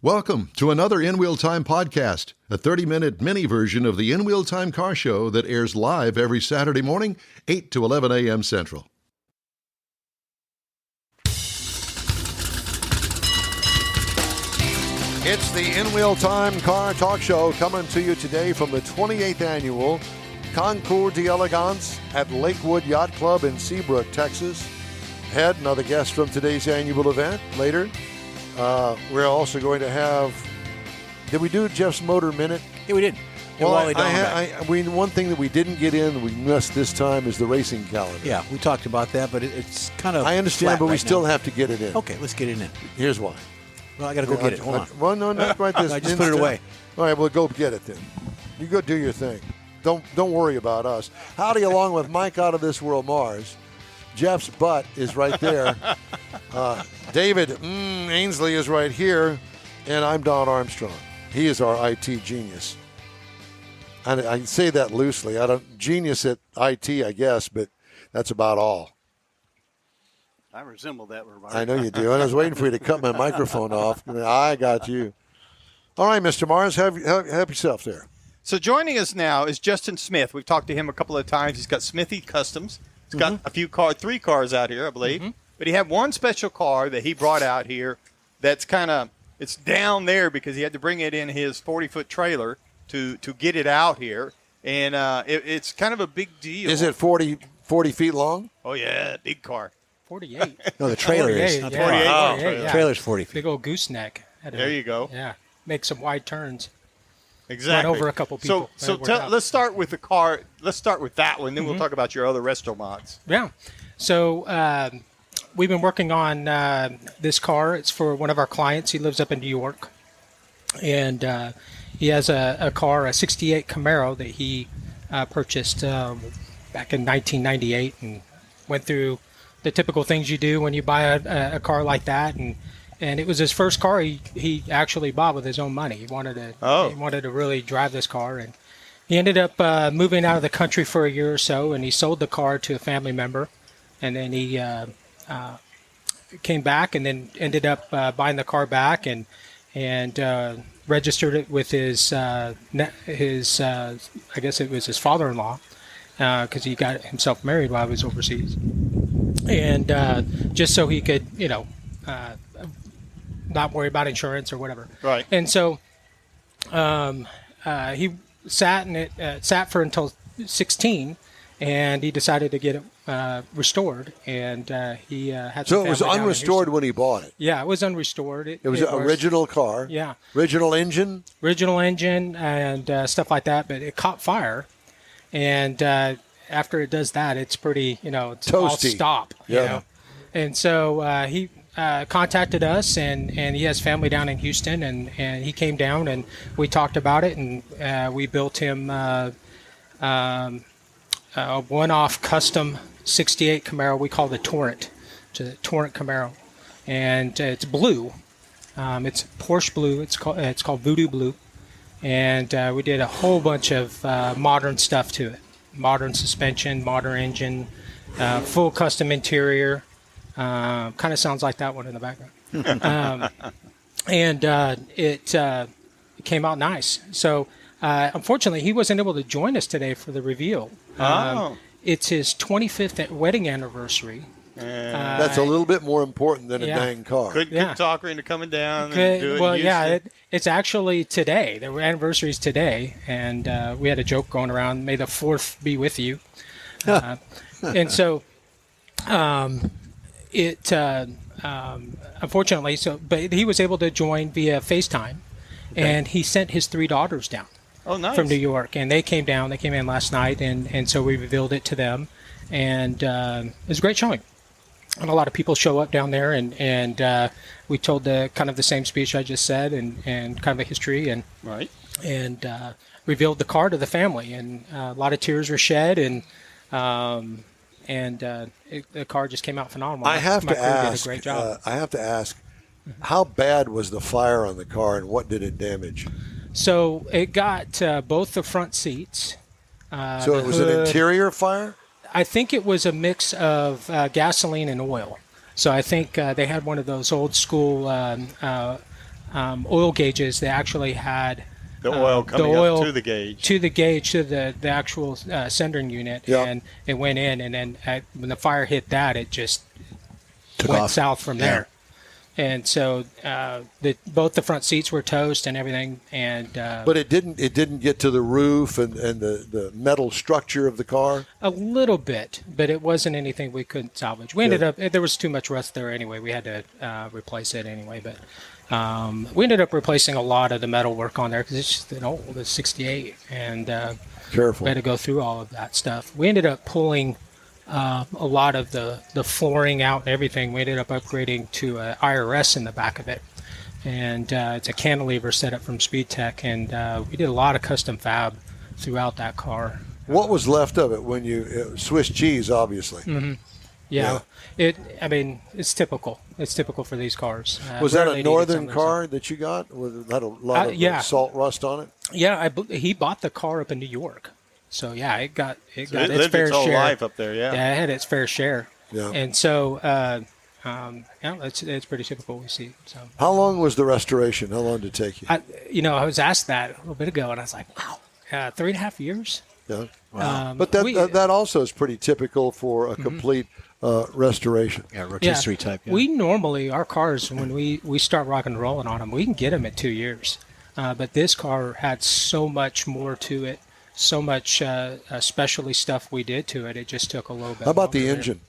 Welcome to another In Wheel Time podcast, a 30-minute mini version of the In Wheel Time car show that airs live every Saturday morning, 8 to 11 a.m. Central. It's the In Wheel Time car talk show coming to you today from the 28th Annual Concours d'Elegance at Lakewood Yacht Club in Seabrook, Texas. Had another guest from today's annual event later. We're also going to have, did we do Jeff's Motor Minute? Yeah, we did. Well, one thing that we didn't get in, we missed this time, is the racing calendar. Yeah, we talked about that, but it's kind of I understand, but we still have to get it in. Okay, let's get it in. Here's why. Well, I got to go get it. Hold on. Well, no, not right this I just put it away. All right, well, go get it then. You go do your thing. Don't worry about us. Howdy, along with Mike out of This World Mars. Jeff's butt is right there. David Ainsley is right here. And I'm Don Armstrong. He is our IT genius. And I say that loosely. Genius at IT, I guess, but that's about all. I resemble that. I know you do. And I was waiting for you to cut my microphone off. I got you. All right, Mr. Mars, have yourself there. So joining us now is Justin Smith. We've talked to him a couple of times. He's got Smithy Customs. He's got a few three cars out here, I believe. But he had one special car that he brought out here that's it's down there because he had to bring it in his 40-foot trailer to get it out here. And it's kind of a big deal. Is it 40 feet long? Oh, yeah, big car. 48. No, the trailer is. Not the 48. car. 48, The trailer's 40 feet. Big old gooseneck. There you go. Yeah. Make some wide turns. Exactly. Run over a couple people. Let's start with the car. Let's start with that one. Then we'll talk about your other resto mods. Yeah. So we've been working on this car. It's for one of our clients. He lives up in New York. And he has a car, a 68 Camaro that he purchased back in 1998 and went through the typical things you do when you buy a car like that. And it was his first car he actually bought with his own money. He wanted to really drive this car, and he ended up moving out of the country for a year or so, and he sold the car to a family member, and then he came back and then ended up buying the car back and registered it with his I guess it was his father-in-law because he got himself married while he was overseas, and just so he could not worry about insurance or whatever. Right. And so he sat for until 16, and he decided to get it restored. And he had. So it was unrestored when he bought it. Yeah, it was unrestored. It was an original car. Yeah. Original engine. Original engine and stuff like that, but it caught fire, and after it does that, it's pretty it's toasty. All stop. Yeah. You know? And so he contacted us, and he has family down in Houston, and he came down and we talked about it, and we built him a one-off custom 68 Camaro we call the Torrent. It's a Torrent Camaro, and it's blue. It's Porsche blue. It's called Voodoo Blue, and we did a whole bunch of modern stuff to it. Modern suspension, modern engine, full custom interior. Kind of sounds like that one in the background. It came out nice. So, unfortunately, he wasn't able to join us today for the reveal. It's his 25th wedding anniversary. That's a little bit more important than a dang car. Couldn't talk her into coming down and do it. Well, it's actually today. The anniversary is today, and we had a joke going around, may the 4th be with you. And so... unfortunately, but he was able to join via FaceTime, and he sent his 3 daughters down from New York, and they came down. They came in last night, and so we revealed it to them, and it was a great showing. And a lot of people show up down there, and we told kind of the same speech I just said, and kind of a history, and revealed the car to the family, and a lot of tears were shed, and the car just came out phenomenal. I have to ask. Did a great job. How bad was the fire on the car, and what did it damage? So it got both the front seats. So it was an interior fire? I think it was a mix of gasoline and oil. So I think they had one of those old school oil gauges. They actually had The oil coming up to the gauge. to the actual sendering unit, and it went in, and then when the fire hit that, it just went off. south from there. And so both the front seats were toast and everything, and but it didn't get to the roof and the metal structure of the car. a little bit, but it wasn't anything we couldn't salvage. We ended up there was too much rust there anyway. We had to replace it anyway, but we ended up replacing a lot of the metal work on there because it's just old. It's 68, and Careful. we had to go through all of that stuff. We ended up pulling a lot of the flooring out and everything. We ended up upgrading to a IRS in the back of it, and it's a cantilever setup from Speed Tech, and we did a lot of custom fab throughout that car. What was left of it when you Swiss cheese, obviously? Mm-hmm. Yeah. I mean, it's typical. It's typical for these cars. Was that rarely a needed northern something car that you got? Had a lot of salt rust on it? Yeah, he bought the car up in New York. So yeah, it got its lived fair its whole share. life up there, yeah. Yeah, it had its fair share. Yeah. And so, it's pretty typical we see. So. How long was the restoration? How long did it take you? I was asked that a little bit ago, and I was like, wow, 3.5 years. Yeah. Wow. But that also is pretty typical for a complete restoration. Yeah, rotisserie type. Yeah. We normally, our cars, when we start rock and rolling on them, we can get them at 2 years. But this car had so much more to it, so much specialty stuff we did to it. It just took a little bit. How about longer. the engine?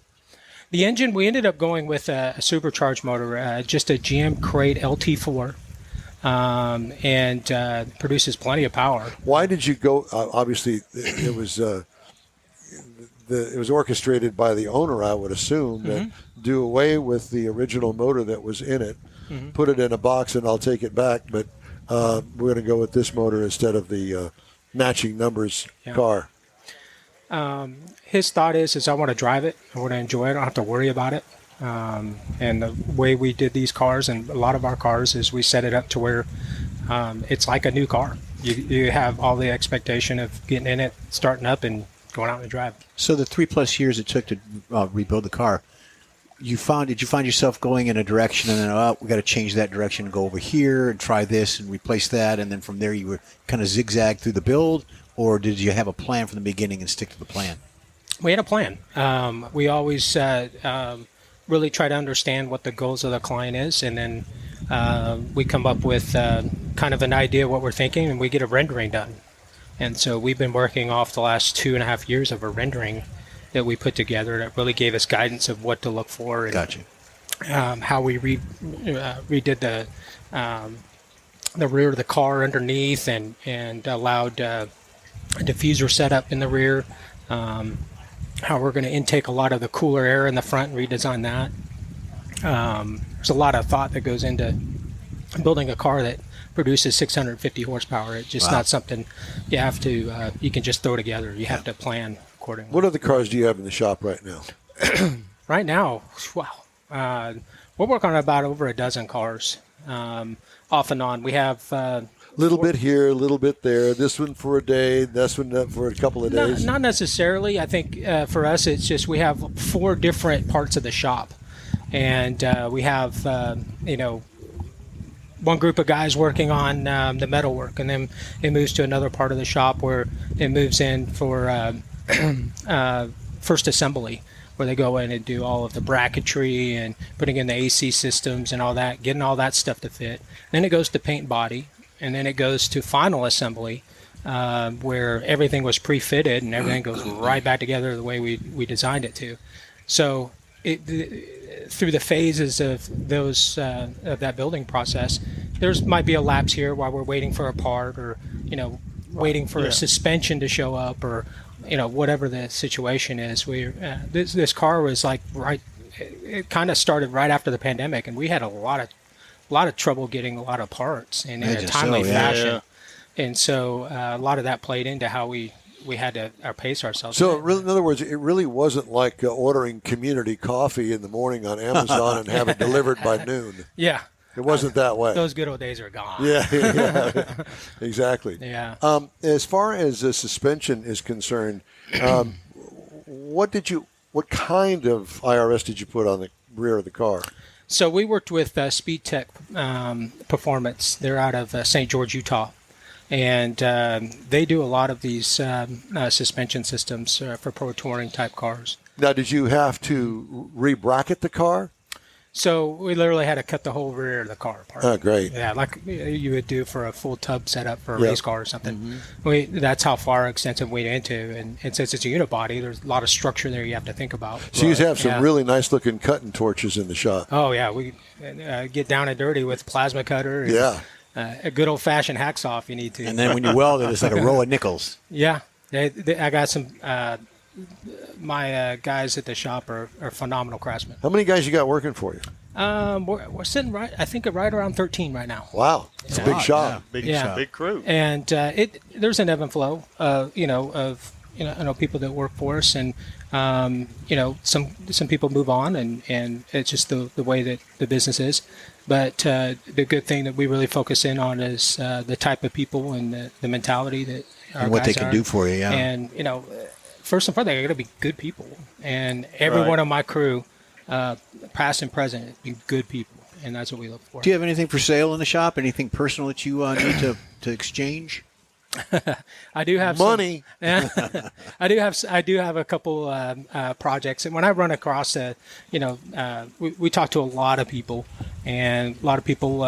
The engine, we ended up going with a supercharged motor, just a GM Crate LT4, and produces plenty of power. Why did you go? Obviously, it was it was orchestrated by the owner, I would assume, that do away with the original motor that was in it, put it in a box, and I'll take it back. But we're going to go with this motor instead of the matching numbers car. His thought is I want to drive it. I want to enjoy it. I don't have to worry about it. And the way we did these cars and a lot of our cars is we set it up to where it's like a new car. You have all the expectation of getting in it, starting up, and going out and drive. So the 3+ years it took to rebuild the car, did you find yourself going in a direction and then, we got to change that direction and go over here and try this and replace that, and then from there you were kind of zigzag through the build, or did you have a plan from the beginning and stick to the plan? We had a plan. We always really try to understand what the goals of the client is, and then we come up with kind of an idea of what we're thinking, and we get a rendering done. And so we've been working off the last 2.5 years of a rendering that we put together that really gave us guidance of what to look for. And, Gotcha. How we redid the rear of the car underneath and allowed a diffuser setup in the rear. How we're going to intake a lot of the cooler air in the front and redesign that. There's a lot of thought that goes into building a car that produces 650 horsepower. It's just not something you have to, you can just throw together. You have to plan accordingly. What other cars do you have in the shop right now? Right now, wow. We're working on about over a dozen cars off and on. We have... little bit here, a little bit there. This one for a day, this one for a couple of days. Not necessarily. I think for us, it's just we have 4 different parts of the shop, and we have one group of guys working on the metal work, and then it moves to another part of the shop where it moves in for first assembly, where they go in and do all of the bracketry and putting in the AC systems and all that, getting all that stuff to fit. Then it goes to paint body. And then it goes to final assembly, where everything was pre-fitted and everything goes right back together the way we designed it to. So through the phases of those of that building process, there's might be a lapse here while we're waiting for a part, or waiting for a suspension to show up, or whatever the situation is. This car was like it kind of started right after the pandemic, and we had a lot of trouble getting a lot of parts in a timely fashion. And so a lot of that played into how we had to pace ourselves. So in other words, it really wasn't like ordering community coffee in the morning on Amazon and have it delivered by noon. Yeah. It wasn't that way. Those good old days are gone. Yeah, exactly. Yeah. As far as the suspension is concerned, what kind of IRS did you put on the rear of the car? So we worked with Speed Tech Performance. They're out of St. George, Utah. And they do a lot of these suspension systems for pro touring type cars. Now, did you have to re-bracket the car? So we literally had to cut the whole rear of the car apart. Oh, great. Yeah, like you would do for a full tub setup for a Yep. race car or something. That's how far extensive we went into. And since it's a unibody, there's a lot of structure there you have to think about. So you have some Yeah. really nice-looking cutting torches in the shop. Oh, yeah. We get down and dirty with plasma cutter. And, Yeah. a good old-fashioned hacksaw if you need to. And then when you weld it, it's like a row of nickels. Yeah. I got some my guys at the shop are phenomenal craftsmen. How many guys you got working for you? We're sitting right around 13 right now. Wow. It's a big shop. Big crew. And there's an ebb and flow, of people that work for us, and some people move on, and it's just the way that the business is. But the good thing that we really focus in on is the type of people and the mentality that our And what they guys can are. do for you, yeah. And first and foremost, they got to be good people, and every one of my crew, past and present, be good people, and that's what we look for. Do you have anything for sale in the shop? Anything personal that you need to exchange? I do have Money. I do have a couple projects, and when I run across we talk to a lot of people, and a lot of people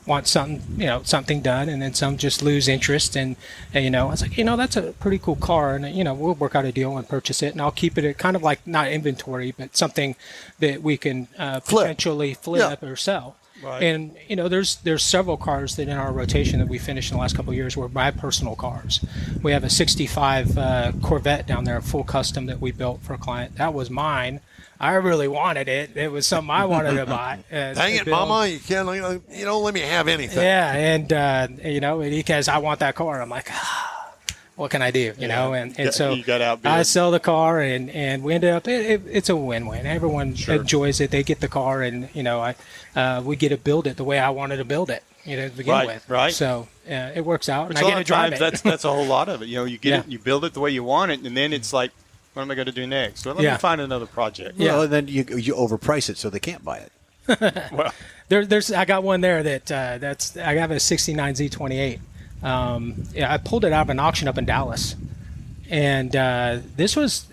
want something done, and then some just lose interest, and I was like, that's a pretty cool car, and we'll work out a deal and purchase it, and I'll keep it at kind of like not inventory, but something that we can potentially flip or sell. Right. And there's several cars that in our rotation that we finished in the last couple of years were my personal cars. We have a '65 Corvette down there, a full custom that we built for a client. That was mine. I really wanted it. It was something I wanted to buy. Dang it, Mama! You can't. You don't let me have anything. Yeah, and because I want that car, I'm like, what can I do? And so you got outbid. I sell the car, and we ended up. It's a win-win. Everyone enjoys it. They get the car, and we get to build it the way I wanted to build it. To begin with. Right. So it works out, and Which I get to drive it. That's a whole lot of it. You get it, you build it the way you want it, and then it's like, what am I going to do next? Well, let me find another project. Yeah. Well, and then you overprice it so they can't buy it. Well, There's I got one there that I have a '69 Z28. I pulled it out of an auction up in Dallas, and this was.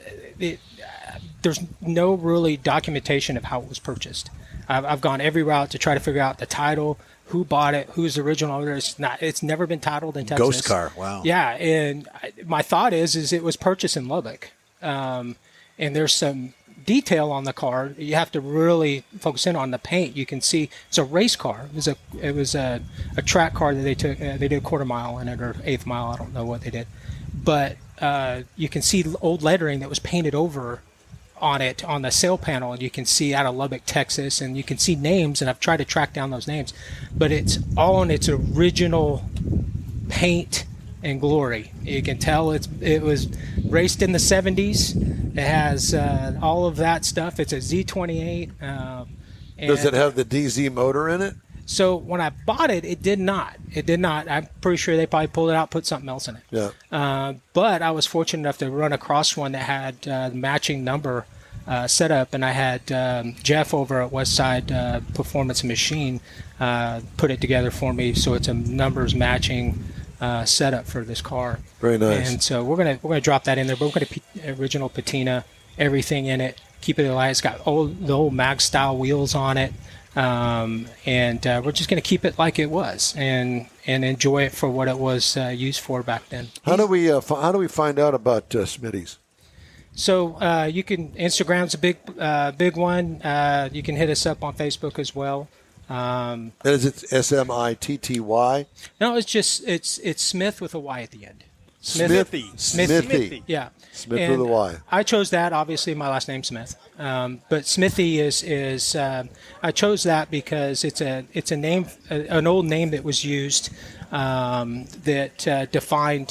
There's no really documentation of how it was purchased. I've gone every route to try to figure out the title, who bought it, who's the original owner. It's never been titled in Texas. Ghost car. Wow. Yeah, and my thought is it was purchased in Lubbock, and there's some detail on the car. You have to really focus in on the paint. You can see it's a race car. It was a track car that they took. They did a quarter mile in it or eighth mile. I don't know what they did, but you can see old lettering that was painted over on it on the sail panel, and you can see out of Lubbock, Texas, and you can see names, and I've tried to track down those names, but it's all in its original paint and glory. You can tell it was raced in the 70s. It has all of that stuff. It's a Z28. Does it have the DZ motor in it? So when I bought it, it did not. I'm pretty sure they probably pulled it out, put something else in it. Yeah. But I was fortunate enough to run across one that had the matching number set up, and I had Jeff over at Westside Performance Machine put it together for me, so it's a numbers matching setup for this car. Very nice. And so we're gonna drop that in there, but we're gonna original patina, everything in it, keep it alive. It's got the old mag style wheels on it. And we're just going to keep it like it was and enjoy it for what it was used for back then. How do we find out about Smithy's? So you can Instagram's a big one. You can hit us up on Facebook as well. And is it Smitty? No, it's Smith with a Y at the end. Smithy. Yeah. Smith And with a Y. I chose that. Obviously, my last name's Smith. But Smithy is I chose that because it's a name, an old name that was used that defined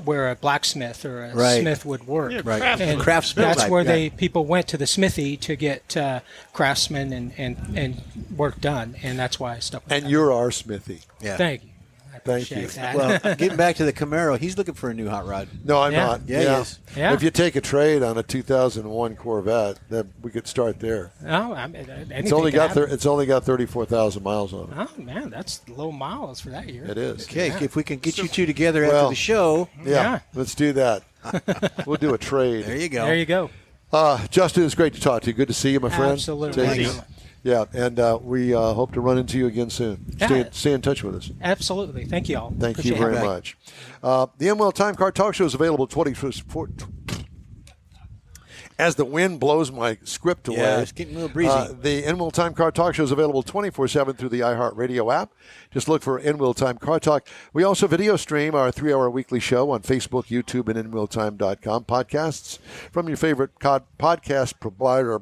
where a blacksmith or a smith would work. Right. And Craftsman. that's type, where people went to the smithy to get craftsmen and work done, and that's why I stuck with And that. you're our Smithy. Yeah. Thank you. Thank you. Appreciate that. Well, getting back to the Camaro, he's looking for a new hot rod. No, I'm Yeah. not. Yeah, he is. Yeah. If you take a trade on a 2001 Corvette, then we could start there. Oh, I mean, It's only got 34,000 miles on it. Oh man, that's low miles for that year. It is. Okay, if we can get you two together Well, after the show, Yeah, let's do that. We'll do a trade. there you go. There you go. Justin, it's great to talk to you. Good to see you, my friend. Absolutely. Take care. Yeah, and we hope to run into you again soon. Yeah. Stay in touch with us. Absolutely. Thank you all. Thank you Appreciate very it. much. The MWell Time Card Talk Show is available 24. As the wind blows my script away. Yeah, it's getting a little breezy. The Annual Time Car Talk Show is available 24/7 through the iHeartRadio app. Just look for Annual Time Car Talk. We also video stream our 3-hour weekly show on Facebook, YouTube, and InWheelTime.com. Podcasts from your favorite podcast provider.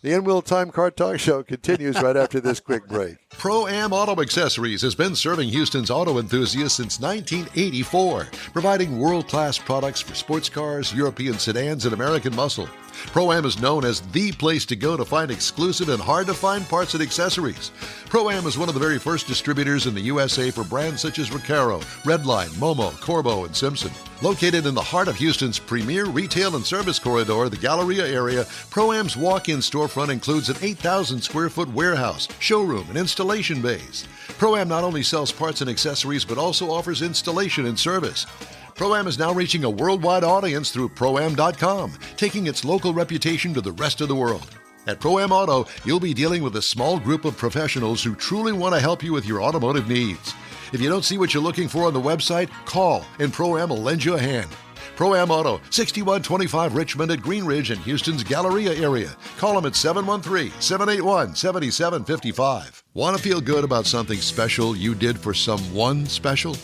The Annual Time Car Talk Show continues right after this quick break. Pro-Am Auto Accessories has been serving Houston's auto enthusiasts since 1984, providing world-class products for sports cars, European sedans, and American muscle. Pro-Am is known as the place to go to find exclusive and hard-to-find parts and accessories. Pro-Am is one of the very first distributors in the USA for brands such as Recaro, Redline, Momo, Corbo, and Simpson. Located in the heart of Houston's premier retail and service corridor, the Galleria area, Pro-Am's walk-in storefront includes an 8,000-square-foot warehouse, showroom, and installation bays. Pro-Am not only sells parts and accessories, but also offers installation and service. Pro-Am is now reaching a worldwide audience through Pro-Am.com, taking its local reputation to the rest of the world. At Pro-Am Auto, you'll be dealing with a small group of professionals who truly want to help you with your automotive needs. If you don't see what you're looking for on the website, call and Pro-Am will lend you a hand. Pro-Am Auto, 6125 Richmond at Green Ridge in Houston's Galleria area. Call them at 713-781-7755. Want to feel good about something special you did for someone special?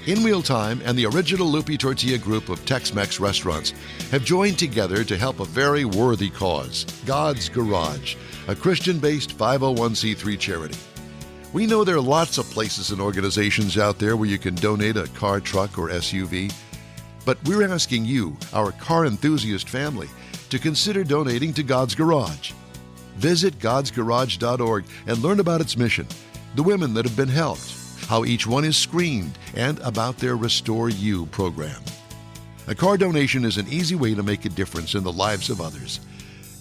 In Wheel Time and the original Lupi Tortilla group of Tex-Mex restaurants have joined together to help a very worthy cause, God's Garage, a Christian-based 501c3 charity. We know there are lots of places and organizations out there where you can donate a car, truck, or SUV, but we're asking you, our car enthusiast family, to consider donating to God's Garage. Visit godsgarage.org and learn about its mission, the women that have been helped, how each one is screened, and about their Restore You program. A car donation is an easy way to make a difference in the lives of others.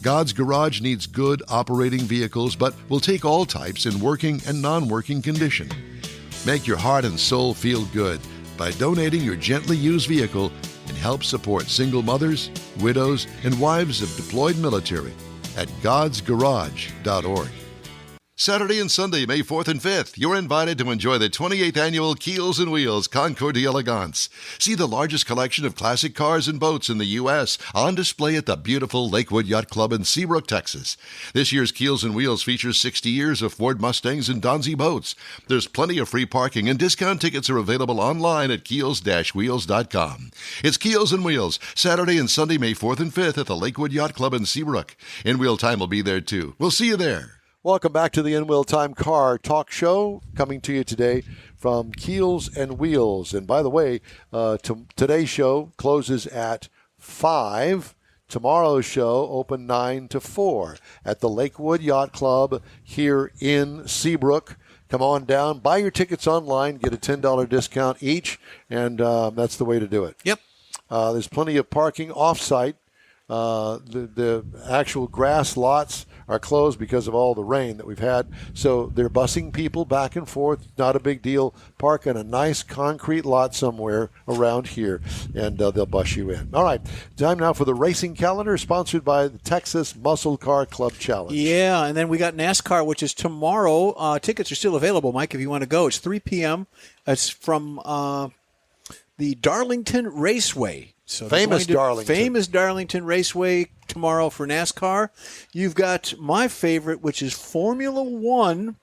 God's Garage needs good operating vehicles, but will take all types in working and non-working condition. Make your heart and soul feel good by donating your gently used vehicle and help support single mothers, widows, and wives of deployed military at godsgarage.org. Saturday and Sunday, May 4th and 5th, you're invited to enjoy the 28th Annual Keels Wheels Concours d'Elegance. See the largest collection of classic cars and boats in the U.S. on display at the beautiful Lakewood Yacht Club in Seabrook, Texas. This year's Keels and Wheels features 60 years of Ford Mustangs and Donzi boats. There's plenty of free parking, and discount tickets are available online at keels-wheels.com. It's Keels and Wheels, Saturday and Sunday, May 4th and 5th at the Lakewood Yacht Club in Seabrook. In Wheel Time will be there, too. We'll see you there. Welcome back to the In-Wheel Time Car Talk Show, coming to you today from Keels and Wheels. And by the way, today's show closes at 5. Tomorrow's show open 9 to 4 at the Lakewood Yacht Club here in Seabrook. Come on down, buy your tickets online, get a $10 discount each, and that's the way to do it. Yep. There's plenty of parking off-site. The actual grass lots are closed because of all the rain that we've had. So they're busing people back and forth. Not a big deal. Park in a nice concrete lot somewhere around here, and they'll bus you in. All right. Time now for the racing calendar, sponsored by the Texas Muscle Car Club Challenge. Yeah, and then we got NASCAR, which is tomorrow. Tickets are still available, Mike, if you want to go. It's 3 p.m. It's from the Darlington Raceway. So famous Darlington Raceway tomorrow for NASCAR. You've got my favorite, which is Formula One.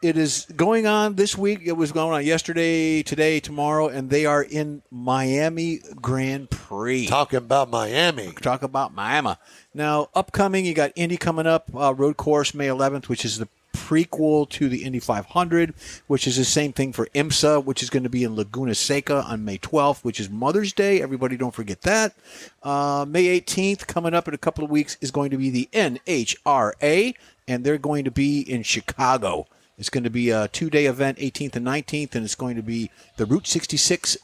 It is going on this week. It was going on yesterday, today, tomorrow, and they are in Miami Grand Prix. Talking about Miami. Talk about Miami. Now, upcoming, you got Indy coming up, road course May 11th, which is the prequel to the Indy 500, which is the same thing for IMSA, which is going to be in Laguna Seca on May 12th, which is Mother's Day. Everybody don't forget that. May 18th, coming up in a couple of weeks, is going to be the NHRA, and they're going to be in Chicago. It's going to be a 2-day event, 18th and 19th, and it's going to be the Route 66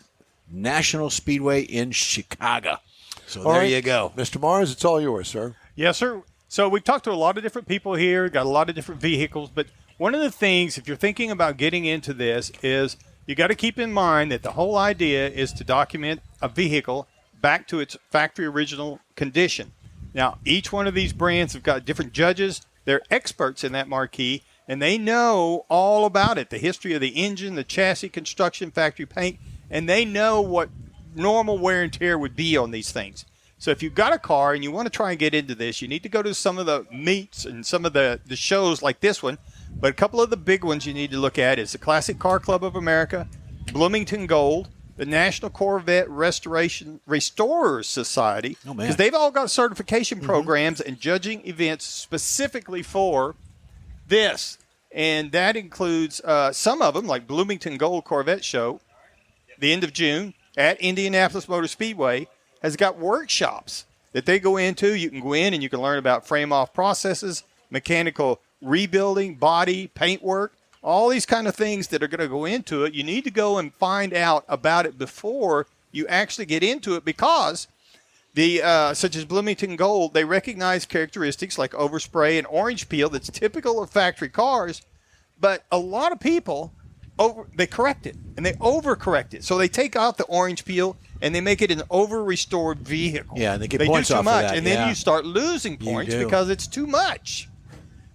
National Speedway in Chicago. So All there right. you go. Mr. Mars, it's all yours, sir. Yes, sir. So we've talked to a lot of different people here, got a lot of different vehicles, but one of the things, if you're thinking about getting into this, is you got to keep in mind that the whole idea is to document a vehicle back to its factory original condition. Now, each one of these brands have got different judges. They're experts in that marquee, and they know all about it, the history of the engine, the chassis, construction, factory paint, and they know what normal wear and tear would be on these things. So if you've got a car and you want to try and get into this, you need to go to some of the meets and some of the shows like this one. But a couple of the big ones you need to look at is the Classic Car Club of America, Bloomington Gold, the National Corvette Restorers Society, because they've all got certification programs and judging events specifically for this. And that includes some of them, like Bloomington Gold Corvette Show, the end of June at Indianapolis Motor Speedway, has got workshops that they go into. You can go in and you can learn about frame-off processes, mechanical rebuilding, body, paint work, all these kind of things that are going to go into it. You need to go and find out about it before you actually get into it, because the such as Bloomington Gold, they recognize characteristics like overspray and orange peel that's typical of factory cars, but a lot of people they correct it and they overcorrect it. So they take out the orange peel and they make it an over-restored vehicle. Yeah, and they get points do too off much, of that. and then you start losing points because it's too much.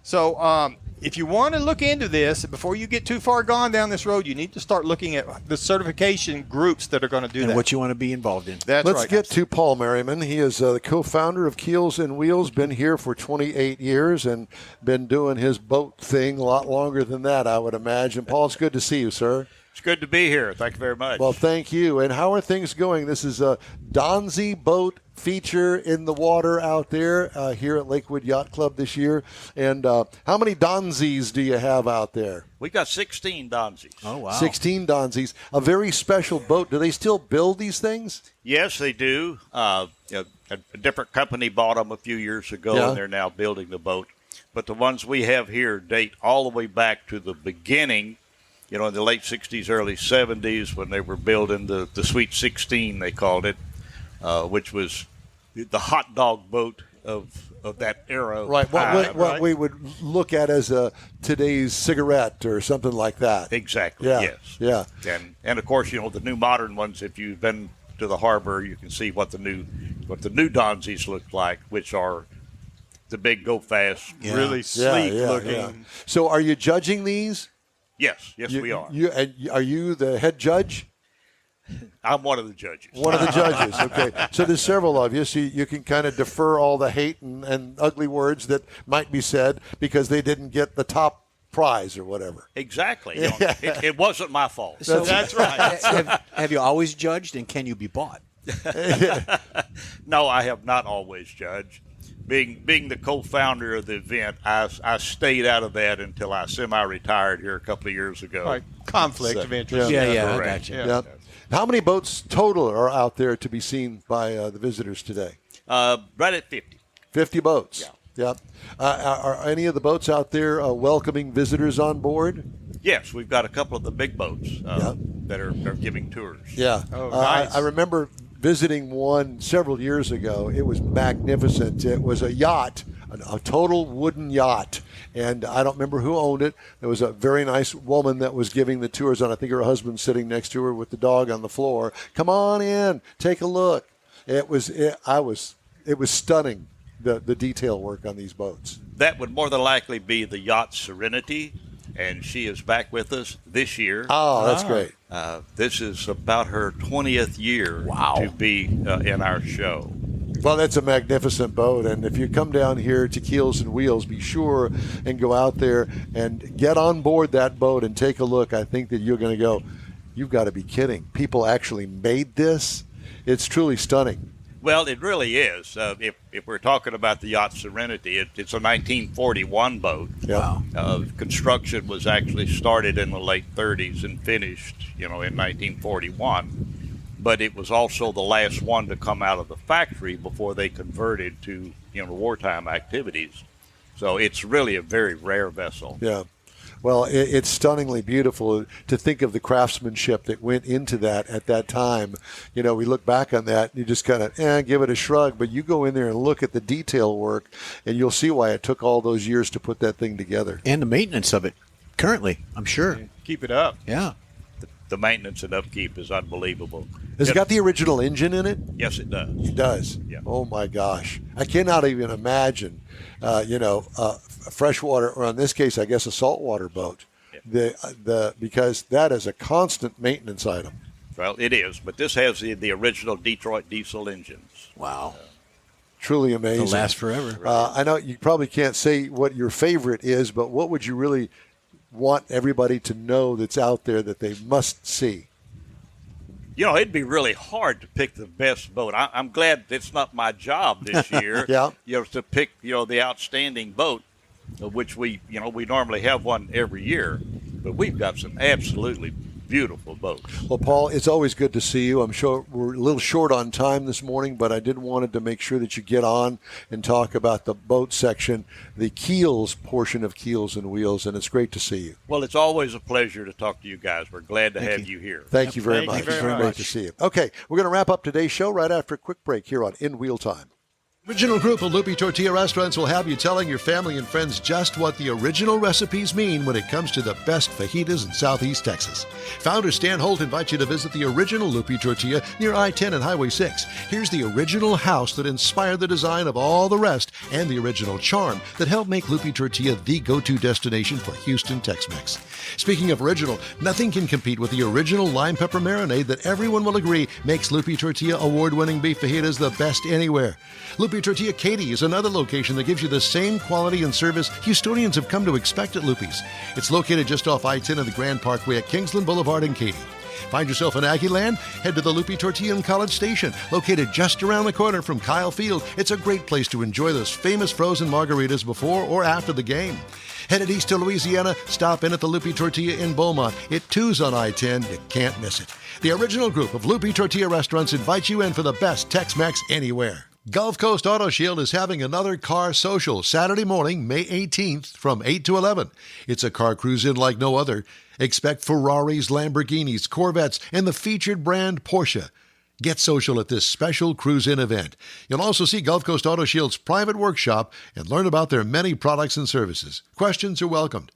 So if you want to look into this, before you get too far gone down this road, you need to start looking at the certification groups that are going to do that. And what you want to be involved in. That's Let's right. get to Paul Merriman. He is the co-founder of Keels and Wheels, been here for 28 years and been doing his boat thing a lot longer than that, I would imagine. Paul, it's good to see you, sir. It's good to be here. Thank you very much. Well, thank you. And how are things going? This is a Donzi boat feature in the water out there here at Lakewood Yacht Club this year. And how many Donzis do you have out there? We got 16 Donzis. Oh, wow. 16 Donzis. A very special boat. Do they still build these things? Yes, they do. A different company bought them a few years ago, Yeah. and they're now building the boat. But the ones we have here date all the way back to the beginning, in the late 60s, early 70s, when they were building the Sweet 16, they called it, which was the hot dog boat of that era. Right. What we would look at as today's cigarette or something like that. Exactly, Yeah. yes. Yeah. And of course, the new modern ones, if you've been to the harbor, you can see what the new Donzis look like, which are the big go fast, really sleek looking. Yeah. So are you judging these? Yes, we are. Are you the head judge? I'm one of the judges. One of the judges. Okay. So there's several of you, so you can kind of defer all the hate and ugly words that might be said because they didn't get the top prize or whatever. Exactly. It wasn't my fault. So, That's right. have you always judged, and can you be bought? No, I have not always judged. Being the co-founder of the event, I stayed out of that until I semi-retired here a couple of years ago. Right. Conflict of interest. Yeah, I correct. got you. Yeah. How many boats total are out there to be seen by the visitors today? Right at 50. 50 boats. Yeah. Are any of the boats out there welcoming visitors on board? Yes, we've got a couple of the big boats that are giving tours. Yeah. Oh, nice. I remember visiting one several years ago. It was magnificent. It was a yacht, a total wooden yacht. And I don't remember who owned it. There was a very nice woman that was giving the tours, and I think her husband sitting next to her with the dog on the floor. Come on in, take a look. It was stunning, the detail work on these boats. That would more than likely be the yacht Serenity, and she is back with us this year. Oh, that's great. This is about her 20th year to be in our show. Well, that's a magnificent boat, and if you come down here to Keels and Wheels, be sure and go out there and get on board that boat and take a look. I think that you're going to go, you've got to be kidding. People actually made this? It's truly stunning. Well, it really is. If we're talking about the yacht Serenity, it's a 1941 boat. Yeah. Construction was actually started in the late 30s and finished, in 1941. But it was also the last one to come out of the factory before they converted to, wartime activities. So it's really a very rare vessel. Yeah. Well, it's stunningly beautiful to think of the craftsmanship that went into that at that time. You know, we look back on that and you just kind of give it a shrug, but you go in there and look at the detail work and you'll see why it took all those years to put that thing together. And the maintenance of it currently, I'm sure. Keep it up. Yeah. The maintenance and upkeep is unbelievable. Has it got the original engine in it? Yes, it does. It does. Yeah. Oh my gosh, I cannot even imagine. Freshwater, or in this case, I guess a saltwater boat. Yeah. Because that is a constant maintenance item. Well, it is, but this has the original Detroit diesel engines. Wow. Truly amazing. It'll last forever. I know you probably can't say what your favorite is, but what would you really want everybody to know that's out there that they must see? You know, it'd be really hard to pick the best boat. I'm glad it's not my job this year. Yeah. You know, to pick the outstanding boat, of which we normally have one every year, but we've got some absolutely beautiful boats. Well, Paul, it's always good to see you. I'm sure we're a little short on time this morning, but I did wanted to make sure that you get on and talk about the boat section, the keels portion of Keels and Wheels, and it's great to see you. Well, it's always a pleasure to talk to you guys. We're glad to have you here. Thank you very Thank much. you very It's very much. great to see you. Okay, we're going to wrap up today's show right after a quick break here on In Wheel Time. Original group of Loopy Tortilla restaurants will have you telling your family and friends just what the original recipes mean when it comes to the best fajitas in Southeast Texas. Founder Stan Holt invites you to visit the original Loopy Tortilla near I-10 and Highway 6. Here's the original house that inspired the design of all the rest and the original charm that helped make Loopy Tortilla the go-to destination for Houston Tex-Mex. Speaking of original, nothing can compete with the original lime pepper marinade that everyone will agree makes Loopy Tortilla award-winning beef fajitas the best anywhere. Loopy Tortilla Katy is another location that gives you the same quality and service Houstonians have come to expect at Loopy's. It's located just off I-10 and the Grand Parkway at Kingsland Boulevard in Katy. Find yourself in Aggie Land? Head to the Loopy Tortilla in College Station, located just around the corner from Kyle Field. It's a great place to enjoy those famous frozen margaritas before or after the game. Headed east to Louisiana, stop in at the Loopy Tortilla in Beaumont. It too's on I-10. You can't miss it. The original group of Loopy Tortilla restaurants invites you in for the best Tex-Mex anywhere. Gulf Coast Auto Shield is having another car social Saturday morning, May 18th from 8 to 11. It's a car cruise-in like no other. Expect Ferraris, Lamborghinis, Corvettes, and the featured brand Porsche. Get social at this special cruise-in event. You'll also see Gulf Coast Auto Shield's private workshop and learn about their many products and services. Questions are welcomed.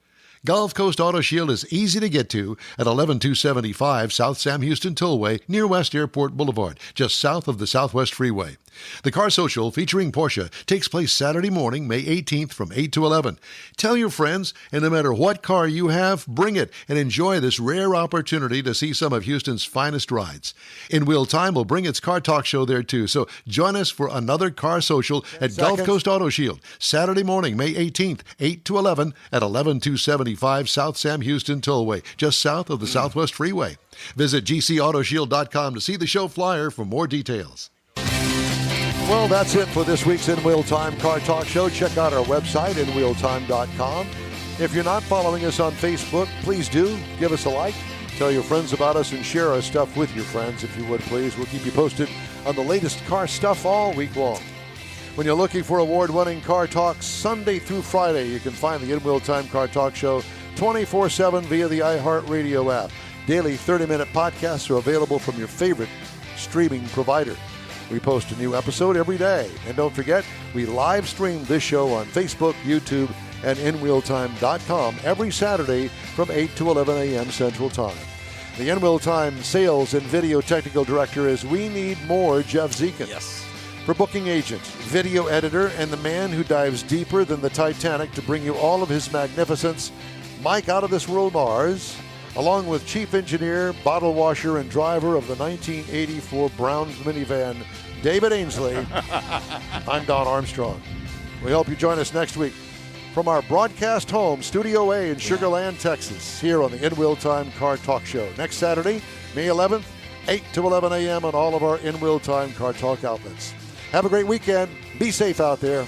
Gulf Coast Auto Shield is easy to get to at 11275 South Sam Houston Tollway near West Airport Boulevard, just south of the Southwest Freeway. The Car Social featuring Porsche takes place Saturday morning, May 18th from 8 to 11. Tell your friends, and no matter what car you have, bring it and enjoy this rare opportunity to see some of Houston's finest rides. In Wheel Time will bring its car talk show there too, so join us for another Car Social at Gulf Coast Auto Shield, Saturday morning, May 18th, 8 to 11 at 11275 South Sam Houston Tollway, just south of the Southwest Freeway. Visit gcautoshield.com to see the show flyer for more details. Well, that's it for this week's In Wheel Time Car Talk Show. Check out our website, inwheeltime.com. If you're not following us on Facebook, please do. Give us a like. Tell your friends about us and share our stuff with your friends, if you would, please. We'll keep you posted on the latest car stuff all week long. When you're looking for award-winning car talk Sunday through Friday, you can find the In Wheel Time Car Talk Show 24/7 via the iHeartRadio app. Daily 30-minute podcasts are available from your favorite streaming provider. We post a new episode every day. And don't forget, we live stream this show on Facebook, YouTube, and InWheelTime.com every Saturday from 8 to 11 a.m. Central Time. The In Wheel Time Sales and Video Technical Director is We Need More Jeff Zekin. Yes. For booking agent, video editor, and the man who dives deeper than the Titanic to bring you all of his magnificence, Mike Out of This World Mars, along with chief engineer, bottle washer, and driver of the 1984 Browns minivan, David Ainsley. I'm Don Armstrong. We hope you join us next week from our broadcast home, Studio A in Sugar Land, Texas, here on the In Wheel Time Car Talk Show. Next Saturday, May 11th, 8 to 11 a.m. on all of our In Wheel Time Car Talk outlets. Have a great weekend. Be safe out there.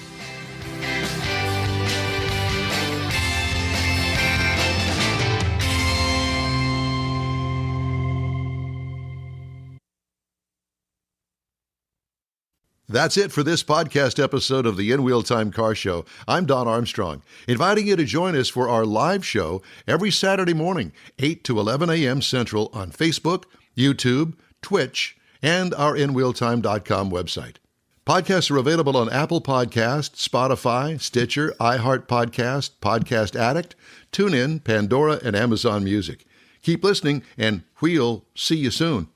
That's it for this podcast episode of the In Wheel Time Car Show. I'm Don Armstrong, inviting you to join us for our live show every Saturday morning, 8 to 11 a.m. Central on Facebook, YouTube, Twitch, and our InWheelTime.com website. Podcasts are available on Apple Podcasts, Spotify, Stitcher, iHeart Podcast, Podcast Addict, TuneIn, Pandora, and Amazon Music. Keep listening, and we'll see you soon.